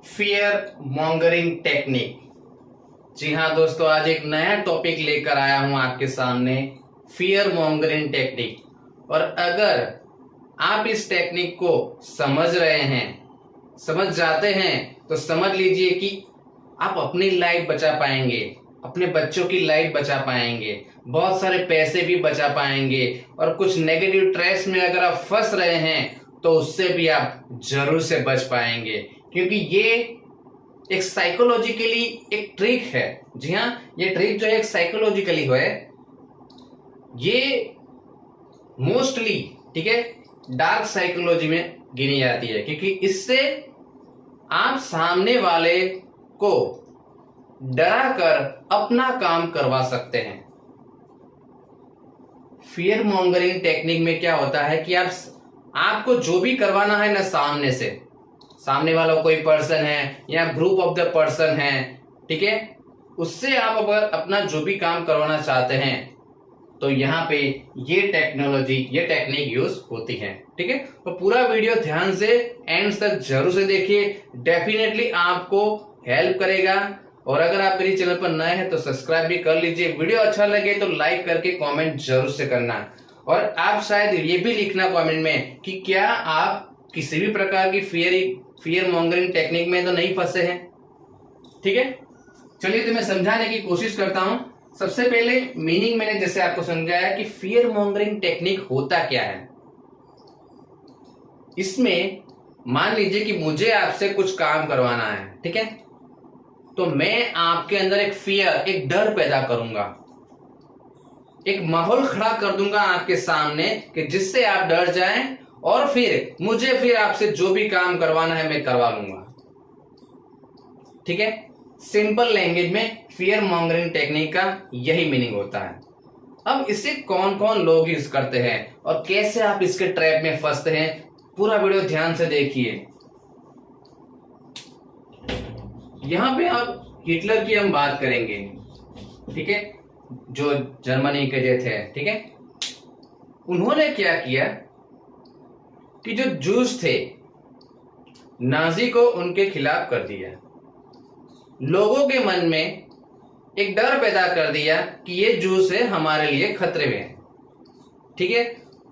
Fear mongering technique. जी हाँ दोस्तों, आज एक नया टॉपिक लेकर आया हूं आपके सामने, फियर मॉन्गरिंग टेक्निक। और अगर आप इस टेक्निक को समझ रहे हैं, समझ जाते हैं, तो समझ लीजिए कि आप अपनी लाइफ बचा पाएंगे, अपने बच्चों की लाइफ बचा पाएंगे, बहुत सारे पैसे भी बचा पाएंगे। और कुछ नेगेटिव ट्रैश में अगर आप फंस रहे हैं तो उससे भी आप जरूर से बच पाएंगे, क्योंकि ये एक साइकोलॉजिकली एक ट्रिक है। जी हाँ, ये ट्रिक जो है एक साइकोलॉजिकली है, ये मोस्टली ठीक है डार्क साइकोलॉजी में गिनी जाती है, क्योंकि इससे आप सामने वाले को डरा कर अपना काम करवा सकते हैं। फियर मॉन्गरिंग टेक्निक में क्या होता है कि आपको जो भी करवाना है ना, सामने वाला कोई पर्सन है या ग्रुप ऑफ द पर्सन है, ठीक है, उससे आप अगर अपना जो भी काम करवाना चाहते हैं तो यहाँ पे ये टेक्निक यूज होती है। ठीक है, तो पूरा वीडियो ध्यान से एंड तक जरूर से देखिए, डेफिनेटली आपको हेल्प करेगा। और अगर आप मेरे चैनल पर नए हैं तो सब्सक्राइब भी कर लीजिए। वीडियो अच्छा लगे तो लाइक करके कमेंट जरूर से करना, और आप शायद ये भी लिखना कमेंट में कि क्या आप किसी भी प्रकार की फियर मॉन्गरिंग टेक्निक में तो नहीं फंसे हैं। ठीक है, चलिए तो मैं समझाने की कोशिश करता हूं। सबसे पहले मीनिंग मैंने जैसे आपको समझाया कि फियर मॉन्गरिंग टेक्निक होता क्या है। इसमें मान लीजिए कि मुझे आपसे कुछ काम करवाना है, ठीक है, तो मैं आपके अंदर एक फियर, एक डर पैदा करूंगा, एक माहौल खड़ा कर दूंगा आपके सामने कि जिससे आप डर जाएं और फिर आपसे जो भी काम करवाना है मैं करवा लूंगा। ठीक है, सिंपल लैंग्वेज में फियर मॉन्गरिंग टेक्निक का यही मीनिंग होता है। अब इसे कौन कौन लोग यूज करते हैं और कैसे आप इसके ट्रैप में फंसते हैं, पूरा वीडियो ध्यान से देखिए। यहां पे आप हिटलर की हम बात करेंगे, ठीक है, जो जर्मनी के जो थे, ठीक है, उन्होंने क्या किया कि जो जूस थे, नाजी को उनके खिलाफ कर दिया, लोगों के मन में एक डर पैदा कर दिया कि ये जूस है हमारे लिए खतरे में है। ठीक है,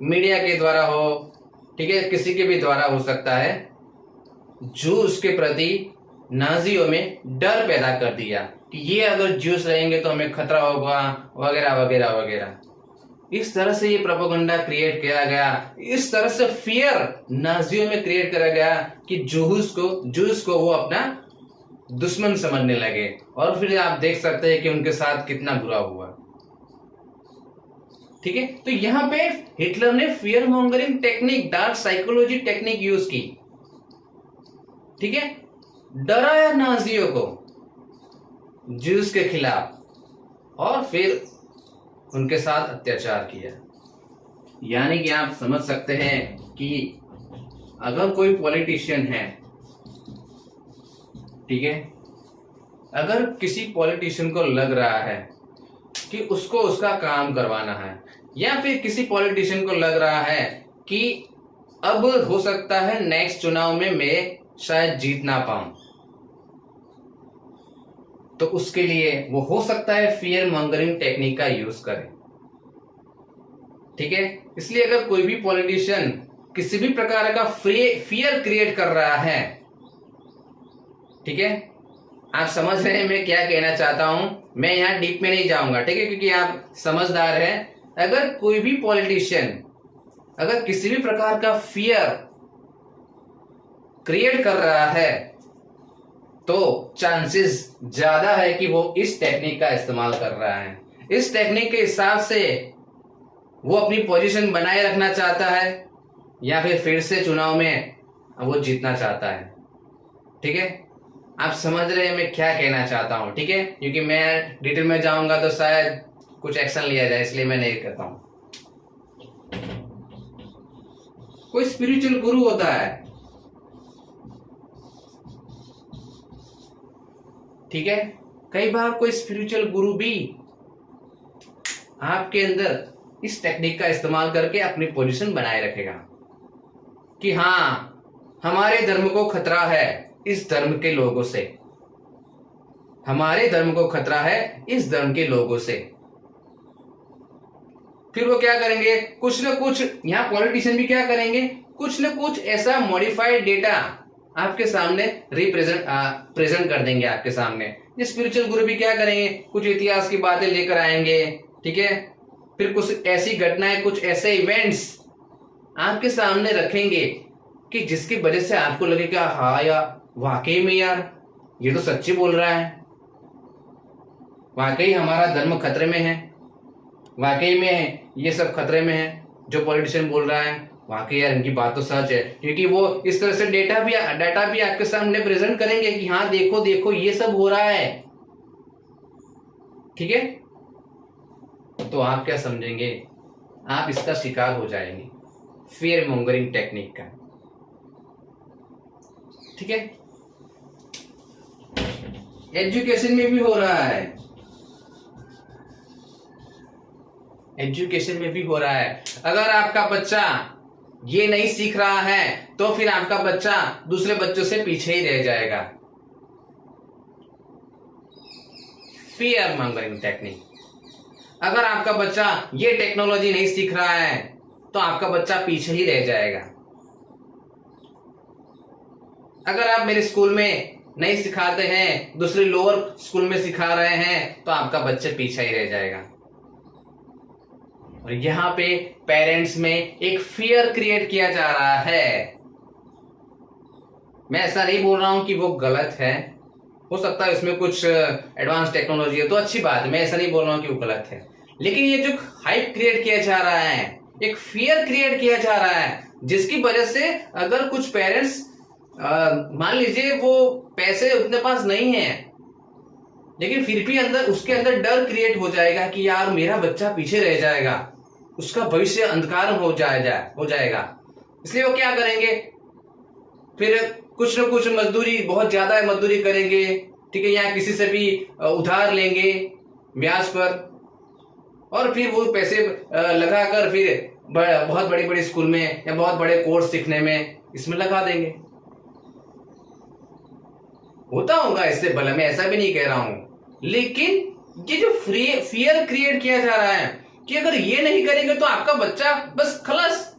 मीडिया के द्वारा हो, ठीक है, किसी के भी द्वारा हो सकता है, जूस के प्रति नाजियों में डर पैदा कर दिया कि ये अगर जूस रहेंगे तो हमें खतरा होगा, वगैरह वगैरह वगैरह। इस तरह से ये प्रोपेगेंडा क्रिएट किया गया, इस तरह से फियर नाजियों में क्रिएट करा गया कि जूस को वो अपना दुश्मन समझने लगे। और फिर आप देख सकते हैं कि उनके साथ कितना बुरा हुआ। ठीक है, तो यहां पे हिटलर ने fear mongering technique, dark psychology technique use की। ठीक है, डराया नाजियों को जूस के खिलाफ और फिर उनके साथ अत्याचार किया। यानी कि आप समझ सकते हैं कि अगर कोई पॉलिटिशियन है, ठीक है, अगर किसी पॉलिटिशियन को लग रहा है कि उसको उसका काम करवाना है, या फिर किसी पॉलिटिशियन को लग रहा है कि अब हो सकता है नेक्स्ट चुनाव में मैं शायद जीत ना पाऊं, तो उसके लिए वो हो सकता है फियर मॉन्गरिंग टेक्निक का यूज करे। ठीक है, इसलिए अगर कोई भी पॉलिटिशियन किसी भी प्रकार का फियर क्रिएट कर रहा है, ठीक है, आप समझ रहे हैं मैं क्या कहना चाहता हूं, मैं यहां डीप में नहीं जाऊंगा, ठीक है, क्योंकि आप समझदार हैं। अगर कोई भी पॉलिटिशियन अगर किसी भी प्रकार का फियर क्रिएट कर रहा है तो चांसेस ज्यादा है कि वो इस टेक्निक का इस्तेमाल कर रहा है। इस टेक्निक के हिसाब से वो अपनी पोजीशन बनाए रखना चाहता है, या फिर से चुनाव में वो जीतना चाहता है। ठीक है, आप समझ रहे हैं मैं क्या कहना चाहता हूं। ठीक है, क्योंकि मैं डिटेल में जाऊंगा तो शायद कुछ एक्शन लिया जाए, इसलिए मैं नहीं करता हूं। कोई स्पिरिचुअल गुरु होता है, ठीक है, कई बार कोई स्पिरिचुअल गुरु भी आपके अंदर इस टेक्निक का इस्तेमाल करके अपनी पोजीशन बनाए रखेगा कि हाँ हमारे धर्म को खतरा है, इस धर्म के लोगों से, हमारे धर्म को खतरा है इस धर्म के लोगों से। फिर वो क्या करेंगे, कुछ ना कुछ, यहाँ पॉलिटिशियन भी क्या करेंगे, कुछ ना कुछ ऐसा मॉडिफाइड डेटा आपके सामने प्रेजेंट कर देंगे आपके सामने। ये स्पिरिचुअल गुरु भी क्या करेंगे, कुछ इतिहास की बातें लेकर आएंगे, ठीक है। फिर कुछ ऐसी घटनाएं, कुछ ऐसे इवेंट्स आपके सामने रखेंगे कि जिसकी वजह से आपको लगेगा हाँ यार, वाकई में यार ये तो सच्ची बोल रहा है, वाकई हमारा धर्म खतरे में है, वाकई में ये सब खतरे में है, जो पॉलिटिशियन बोल रहा है वाकई यार इनकी बात तो सच है। क्योंकि वो इस तरह से डेटा भी आपके सामने प्रेजेंट करेंगे कि हाँ देखो देखो ये सब हो रहा है, ठीक है। तो आप क्या समझेंगे, आप इसका शिकार हो जाएंगे, फियर मॉन्गरिंग टेक्निक का, ठीक है। एजुकेशन में भी हो रहा है, एजुकेशन में भी हो रहा है। अगर आपका बच्चा ये नहीं सीख रहा है तो फिर आपका बच्चा दूसरे बच्चों से पीछे ही रह जाएगा। फियर मॉन्गरिंग टेक्निक, अगर आपका बच्चा ये टेक्नोलॉजी नहीं सीख रहा है तो आपका बच्चा पीछे ही रह जाएगा। अगर आप मेरे स्कूल में नहीं सिखाते हैं, दूसरे लोअर स्कूल में सिखा रहे हैं, तो आपका बच्चा पीछे ही रह जाएगा। और यहां पे पेरेंट्स में एक फियर क्रिएट किया जा रहा है। मैं ऐसा नहीं बोल रहा हूं कि वो गलत है, हो सकता है इसमें कुछ एडवांस टेक्नोलॉजी है तो अच्छी बात है, मैं ऐसा नहीं बोल रहा हूं कि वो गलत है। लेकिन ये जो हाइप क्रिएट किया जा रहा है, एक फियर क्रिएट किया जा रहा है, जिसकी वजह से अगर कुछ पेरेंट्स मान लीजिए वो पैसे उतने पास नहीं है, लेकिन फिर भी उसके अंदर डर क्रिएट हो जाएगा कि यार मेरा बच्चा पीछे रह जाएगा, उसका भविष्य अंधकार हो जाएगा। इसलिए वो क्या करेंगे, फिर कुछ न कुछ मजदूरी, बहुत ज्यादा मजदूरी करेंगे, ठीक है, या किसी से भी उधार लेंगे ब्याज पर, और फिर वो पैसे लगाकर फिर बहुत बड़ी बड़ी स्कूल में या बहुत बड़े कोर्स सीखने में इसमें लगा देंगे। होता होगा इससे भला, मैं ऐसा भी नहीं कह रहा हूं, लेकिन ये जो फियर क्रिएट किया जा रहा है कि अगर ये नहीं करेंगे तो आपका बच्चा बस खलास,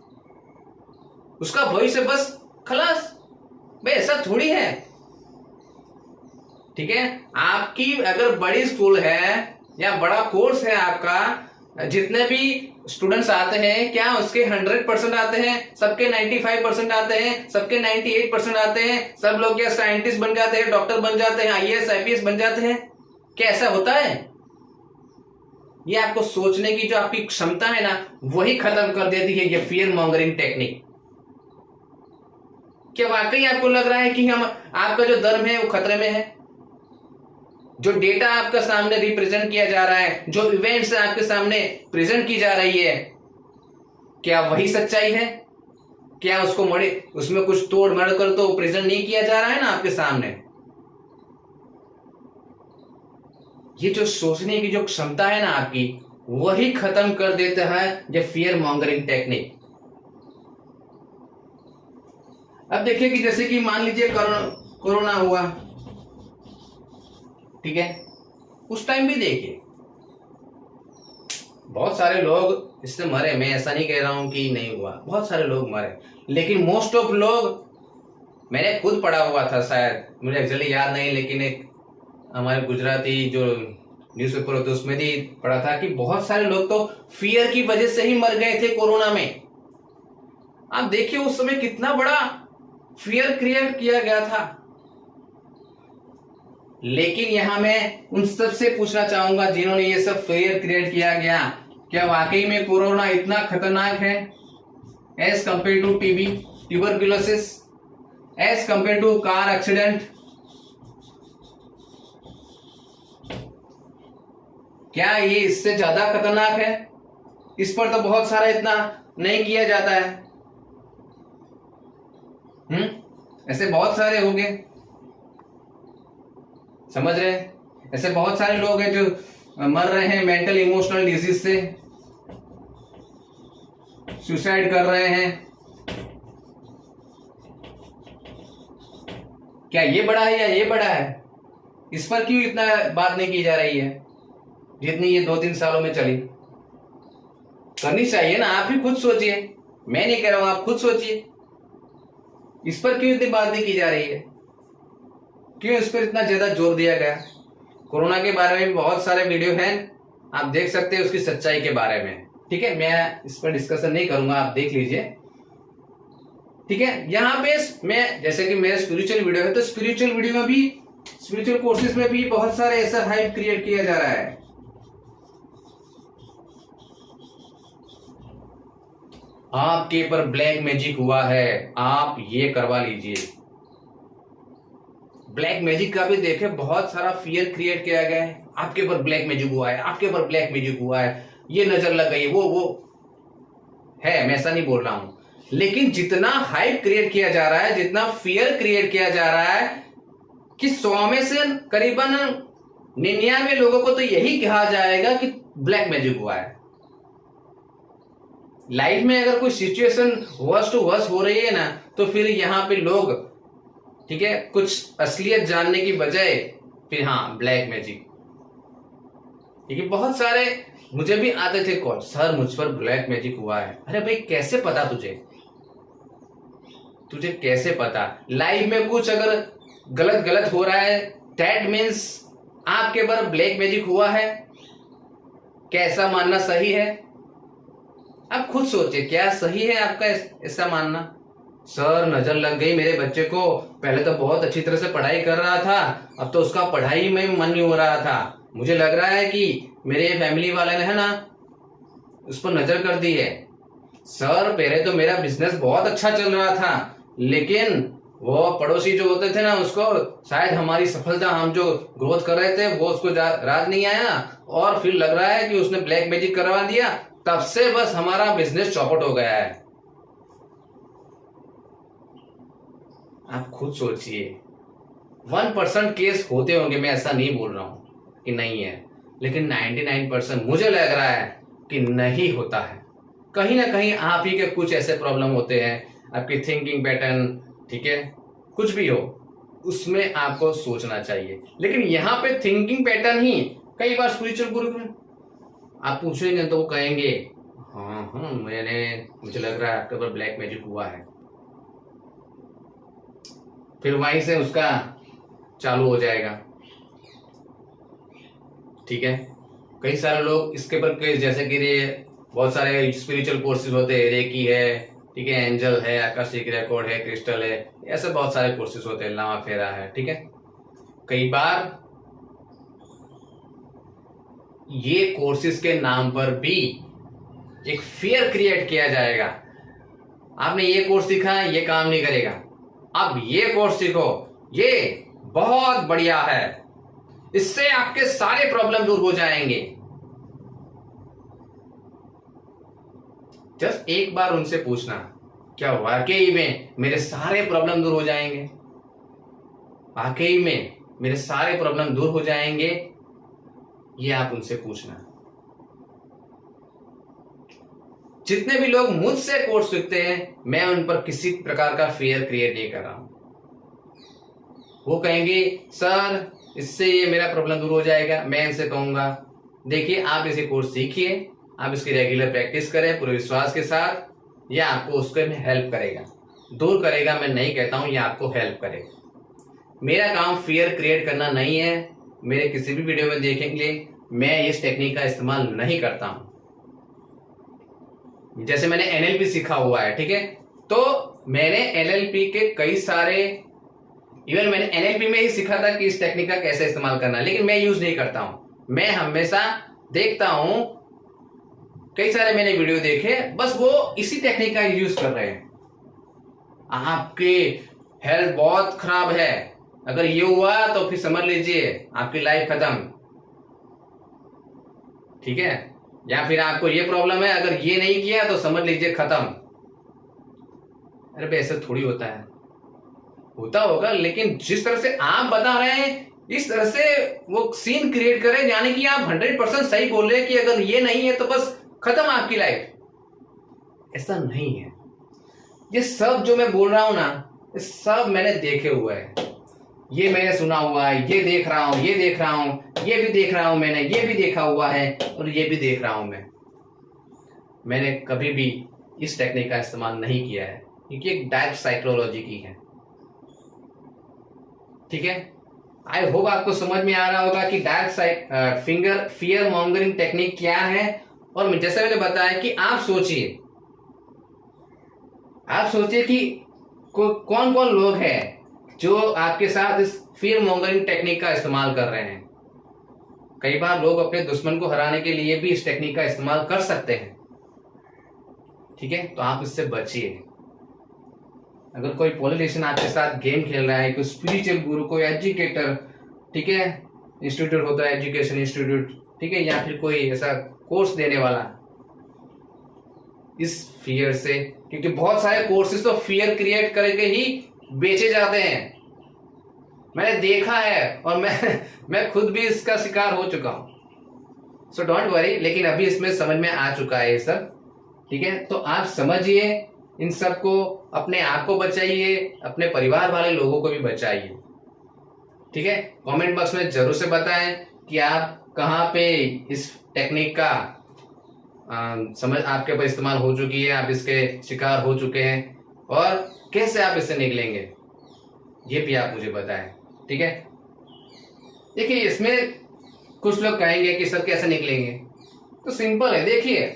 उसका भविष्य बस खलास। भाई ऐसा थोड़ी है, ठीक है। आपकी अगर बड़ी स्कूल है या बड़ा कोर्स है आपका, जितने भी स्टूडेंट्स आते हैं क्या उसके 100% आते हैं, सबके 95% आते हैं, सबके 98% आते हैं, सब लोग क्या साइंटिस्ट बन जाते हैं, डॉक्टर बन जाते हैं, IAS IPS बन जाते हैं, क्या ऐसा होता है? ये आपको सोचने की जो आपकी क्षमता है ना, वही खत्म कर देती है ये फियर मॉन्गरिंग टेक्निक। क्या वाकई आपको लग रहा है कि आपका जो धर्म है वो खतरे में है? जो डेटा आपका सामने रिप्रेजेंट किया जा रहा है, जो इवेंट्स आपके सामने प्रेजेंट की जा रही है, क्या वही सच्चाई है? क्या उसमें कुछ तोड़ मड़ कर तो प्रेजेंट नहीं किया जा रहा है ना आपके सामने? ये जो सोचने की जो क्षमता है ना आपकी, वही खत्म कर देता है ये फियर मॉन्गरिंग टेक्निक। अब देखिए कि जैसे कि मान लीजिए कोरोना हुआ, ठीक है, उस टाइम भी देखिए बहुत सारे लोग इससे मरे। मैं ऐसा नहीं कह रहा हूं कि नहीं हुआ, बहुत सारे लोग मरे, लेकिन मोस्ट ऑफ लोग, मैंने खुद पढ़ा हुआ था, शायद मुझे एक्चुअली याद नहीं, लेकिन एक हमारे गुजराती जो न्यूज़पेपर होते उसमें भी पढ़ा था कि बहुत सारे लोग तो फियर की वजह से ही मर गए थे कोरोना में। आप देखिए उस समय कितना बड़ा फियर क्रिएट किया गया था। लेकिन यहां मैं उन सब से पूछना चाहूंगा जिन्होंने ये सब फियर क्रिएट किया गया, क्या वाकई में कोरोना इतना खतरनाक है as compare to TB, tuberculosis, as compare to car accident? क्या ये इससे ज्यादा खतरनाक है? इस पर तो बहुत सारा इतना नहीं किया जाता है। ऐसे बहुत सारे हो गए, समझ रहे हैं? ऐसे बहुत सारे लोग हैं जो मर रहे हैं मेंटल इमोशनल डिजीज से, सुसाइड कर रहे हैं। क्या ये बड़ा है या ये बड़ा है? इस पर क्यों इतना बात नहीं की जा रही है जितनी ये 2-3 सालों में चली? करनी चाहिए ना। आप भी खुद सोचिए, मैं नहीं कह रहा हूं, आप खुद सोचिए, इस पर क्यों इतनी बात नहीं की जा रही है? क्यों इस पर इतना ज्यादा जोर दिया गया? कोरोना के बारे में बहुत सारे वीडियो हैं, आप देख सकते हैं उसकी सच्चाई के बारे में। ठीक है, मैं इस पर डिस्कशन नहीं करूंगा, आप देख लीजिए। ठीक है, यहाँ पे मैं, जैसे कि मेरा स्पिरिचुअल वीडियो है, तो स्पिरिचुअल वीडियो में भी, स्पिरिचुअल कोर्सेज में भी बहुत सारे ऐसा हाइप क्रिएट किया जा रहा है। आपके पर ब्लैक मैजिक हुआ है, आप ये करवा लीजिए। ब्लैक मैजिक का भी देखे बहुत सारा फियर क्रिएट किया गया है। आपके ऊपर ब्लैक मैजिक हुआ है, आपके ऊपर ब्लैक मैजिक हुआ है, ये नजर लग गई, वो है, मैं ऐसा नहीं बोल रहा हूं, लेकिन जितना हाइप क्रिएट किया जा रहा है, जितना फियर क्रिएट किया जा रहा है कि 100 में से करीबन 99 लोगों को तो यही कहा जाएगा कि ब्लैक मैजिक हुआ है। लाइफ में अगर कोई सिचुएशन वर्स्ट टू वर्स्ट हो रही है ना, तो फिर यहाँ पे लोग, ठीक है, कुछ असलियत जानने की बजाय फिर हाँ ब्लैक मैजिक। क्योंकि बहुत सारे मुझे भी आते थे कॉल, सर मुझ पर ब्लैक मैजिक हुआ है। अरे भाई कैसे पता तुझे कैसे पता? लाइफ में कुछ अगर गलत हो रहा है, दैट मीन्स आपके ऊपर ब्लैक मैजिक हुआ है। कैसा मानना सही है? आप खुद सोचिए, क्या सही है आपका ऐसा मानना? सर नजर लग गई मेरे बच्चे को, पहले तो बहुत अच्छी तरह से पढ़ाई कर रहा था, अब तो उसका पढ़ाई में मन नहीं हो रहा था, मुझे लग रहा है कि मेरे फैमिली वाले ने है ना उस पर नजर कर दी है। सर पहले तो मेरा बिजनेस बहुत अच्छा चल रहा था, लेकिन वो पड़ोसी जो होते थे ना, उसको शायद हमारी सफलता, हम जो ग्रोथ कर रहे थे वो उसको राज नहीं आया, और फिर लग रहा है कि उसने ब्लैक मैजिक करवा दिया, तब से बस हमारा बिजनेस चौपट हो गया है। आप खुद सोचिए, 1% केस होते होंगे, मैं ऐसा नहीं बोल रहा हूं कि नहीं है, लेकिन 99% मुझे लग रहा है कि नहीं होता है। कहीं ना कहीं आप ही के कुछ ऐसे प्रॉब्लम होते हैं, आपकी थिंकिंग पैटर्न, ठीक है, कुछ भी हो उसमें आपको सोचना चाहिए। लेकिन यहाँ पे थिंकिंग पैटर्न ही कई बार स्पिरिचुअल गुरु में आप पूछेंगे तो वो कहेंगे हाँ मुझे लग रहा है आपके ऊपर ब्लैक मैजिक हुआ है। फिर वहीं से उसका चालू हो जाएगा। ठीक है, कई सारे लोग इसके ऊपर, जैसे कि बहुत सारे स्पिरिचुअल कोर्सेज होते हैं, रेकी है, ठीक है, एंजल है, आकाशिक रिकॉर्ड है, क्रिस्टल है, ऐसे बहुत सारे कोर्सेज होते हैं, लामा फेरा है। ठीक है, कई बार ये कोर्सेज के नाम पर भी एक फियर क्रिएट किया जाएगा। आपने ये कोर्स सीखा है, ये काम नहीं करेगा, अब ये कोर्स सीखो, ये बहुत बढ़िया है, इससे आपके सारे प्रॉब्लम दूर हो जाएंगे। जस्ट एक बार उनसे पूछना, क्या वाकई में मेरे सारे प्रॉब्लम दूर हो जाएंगे? वाकई में मेरे सारे प्रॉब्लम दूर हो जाएंगे? ये आप उनसे पूछना। जितने भी लोग मुझसे कोर्स सीखते हैं, मैं उन पर किसी प्रकार का फियर क्रिएट नहीं कर रहा हूं। वो कहेंगे सर इससे ये मेरा प्रॉब्लम दूर हो जाएगा, मैं इनसे कहूंगा देखिए आप इसे कोर्स सीखिए, आप इसकी रेगुलर प्रैक्टिस करें पूरे विश्वास के साथ, यह आपको उसके में हेल्प करेगा, दूर करेगा मैं नहीं कहता हूं, यह आपको हेल्प करेगा। मेरा काम फियर क्रिएट करना नहीं है। मेरे किसी भी वीडियो में देखेंगे मैं इस टेक्निक का इस्तेमाल नहीं करता हूं। जैसे मैंने एनएलपी सीखा हुआ है, ठीक है, तो मैंने एनएलपी के कई सारे, इवन मैंने एनएलपी में ही सीखा था कि इस टेक्निक का कैसे इस्तेमाल करना है, लेकिन मैं यूज नहीं करता हूं। मैं हमेशा देखता हूं, कई सारे मैंने वीडियो देखे, बस वो इसी टेक्निक का यूज कर रहे हैं। आपकी हेल्थ बहुत खराब है, अगर ये हुआ तो फिर समझ लीजिए आपकी लाइफ खत्म। ठीक है, या फिर आपको ये प्रॉब्लम है, अगर ये नहीं किया तो समझ लीजिए खत्म। अरे भाई ऐसा थोड़ी होता है, होता होगा, लेकिन जिस तरह से आप बता रहे हैं इस तरह से वो सीन क्रिएट करें, यानी कि आप 100% सही बोल रहे हैं कि अगर ये नहीं है तो बस खत्म आपकी लाइफ। ऐसा नहीं है। ये सब जो मैं बोल रहा हूं ना, ये सब मैंने देखे हुए हैं। ये मैंने सुना हुआ है, ये देख रहा हूं, ये देख रहा हूं, ये भी देख रहा हूं, मैंने ये भी देखा हुआ है और ये भी देख रहा हूं मैंने कभी भी इस टेक्निक का इस्तेमाल नहीं किया है, क्योंकि एक डायरेक्ट साइकोलॉजी की है। ठीक है, आई होप आपको समझ में आ रहा होगा कि डायरेक्ट फियर मॉन्गरिंग टेक्निक क्या है। और जैसे मैंने बताया कि आप सोचिए कि कौन कौन लोग हैं जो आपके साथ इस फियर मॉन्गरिंग टेक्निक का इस्तेमाल कर रहे हैं। कई बार लोग अपने दुश्मन को हराने के लिए भी इस टेक्निक का इस्तेमाल कर सकते हैं। ठीक है, तो आप इससे बचिए। अगर कोई पॉलिटिशियन आपके साथ गेम खेल रहा है, कोई स्पिरिचुअल गुरु, कोई एजुकेटर, ठीक है, इंस्टीट्यूट होता है एजुकेशन इंस्टीट्यूट, ठीक है, या फिर कोई ऐसा कोर्स देने वाला, इस फियर से, क्योंकि बहुत सारे कोर्सेज तो फियर क्रिएट करके ही बेचे जाते हैं, मैंने देखा है और मैं खुद भी इसका शिकार हो चुका हूं। सो डोंट वरी, लेकिन अभी इसमें समझ में आ चुका है ये सब। ठीक है, तो आप समझिए इन सब को, अपने आप को बचाइए, अपने परिवार वाले लोगों को भी बचाइए। ठीक है, कमेंट बॉक्स में जरूर से बताएं कि आप कहाँ पे इस टेक्निक का समझ आपके ऊपर इस्तेमाल हो चुकी है, आप इसके शिकार हो चुके हैं, और कैसे आप इससे निकलेंगे ये भी आप मुझे बताएं। ठीक है, देखिए इसमें कुछ लोग कहेंगे कि सर कैसे निकलेंगे, तो सिंपल है। देखिए,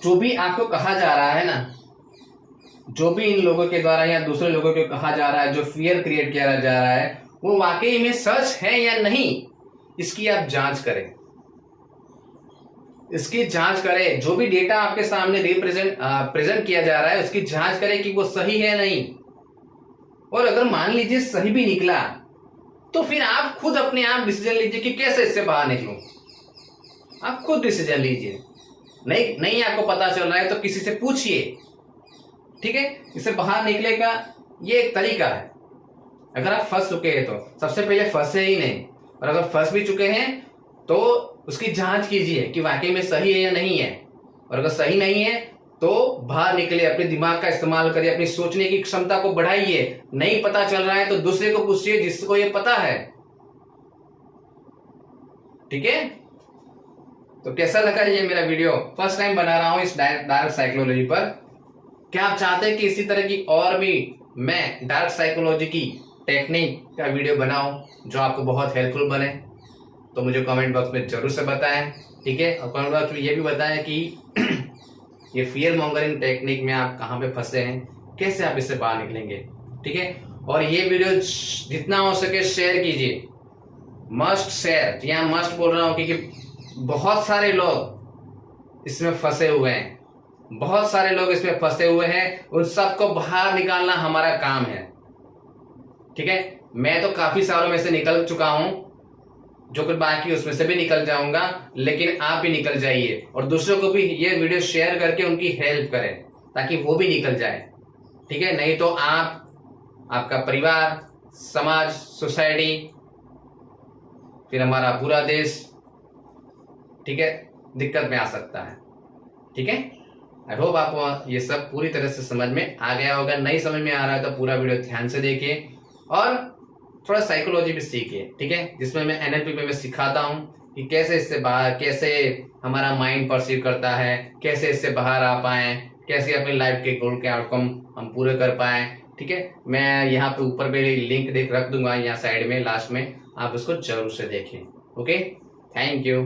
जो भी आपको कहा जा रहा है ना, जो भी इन लोगों के द्वारा या दूसरे लोगों को कहा जा रहा है, जो फियर क्रिएट किया जा रहा है, वो वाकई में सच है या नहीं, इसकी आप जांच करें। इसकी जांच करें, जो भी डेटा आपके सामने प्रेजेंट किया जा रहा है उसकी जांच करें कि वो सही है नहीं। और अगर मान लीजिए सही भी निकला, तो फिर आप खुद अपने आप डिसीजन लीजिए कि कैसे इससे बाहर निकलूं। आप खुद डिसीजन लीजिए। नहीं आपको पता चल रहा है तो किसी से पूछिए। ठीक है, इससे बाहर निकले का ये एक तरीका है। अगर आप फंस चुके हैं तो सबसे पहले फंसे ही नहीं, और अगर फंस भी चुके हैं तो उसकी जांच कीजिए कि वाकई में सही है या नहीं है। और अगर सही नहीं है तो बाहर निकले, अपने दिमाग का इस्तेमाल करिए, अपनी सोचने की क्षमता को बढ़ाइए। नहीं पता चल रहा है तो दूसरे को पूछिए जिसको ये पता है। ठीक है, तो कैसा लगा ये मेरा वीडियो? फर्स्ट टाइम बना रहा हूं इस डायरेक्ट साइकोलॉजी पर। क्या आप चाहते हैं कि इसी तरह की और भी मैं डायरेक्ट साइकोलॉजी की टेक्निक का वीडियो बनाऊं जो आपको बहुत हेल्पफुल बने? तो मुझे कमेंट बॉक्स में जरूर से बताएं। ठीक है, और कमेंट बॉक्स में ये भी बताएं कि ये फियर मॉन्गरिंग टेक्निक में आप कहाँ पे फंसे हैं, कैसे आप इससे बाहर निकलेंगे। ठीक है, और ये वीडियो जितना हो सके शेयर कीजिए, मस्ट शेयर। यहाँ मस्ट बोल रहा हूँ क्योंकि बहुत सारे लोग इसमें फंसे हुए हैं, बहुत सारे लोग इसमें फंसे हुए हैं। उन सबको बाहर निकालना हमारा काम है। ठीक है, मैं तो काफी सालों में से निकल चुका हूं, जो कुछ बाकी उसमें से भी निकल जाऊंगा, लेकिन आप भी निकल जाइए और दूसरों को भी ये वीडियो शेयर करके उनकी हेल्प करें ताकि वो भी निकल जाए। ठीक है, नहीं तो आप, आपका परिवार, समाज, सोसाइटी, फिर हमारा पूरा देश, ठीक है, दिक्कत में आ सकता है। ठीक है, आई होप आपको ये सब पूरी तरह से समझ में आ गया होगा। नहीं समझ में आ रहा है तो पूरा वीडियो ध्यान से देखिए और थोड़ा साइकोलॉजी भी सीखिए। ठीक है, जिसमें मैं एनएलपी में मैं सिखाता हूँ कि कैसे इससे बाहर, कैसे हमारा माइंड परसीव करता है, कैसे इससे बाहर आ पाए, कैसे अपनी लाइफ के गोल के आउटकम हम पूरे कर पाए। ठीक है, मैं यहाँ पे ऊपर पे लिंक रख दूंगा, यहाँ साइड में लास्ट में, आप उसको जरूर से देखें। Okay, thank you.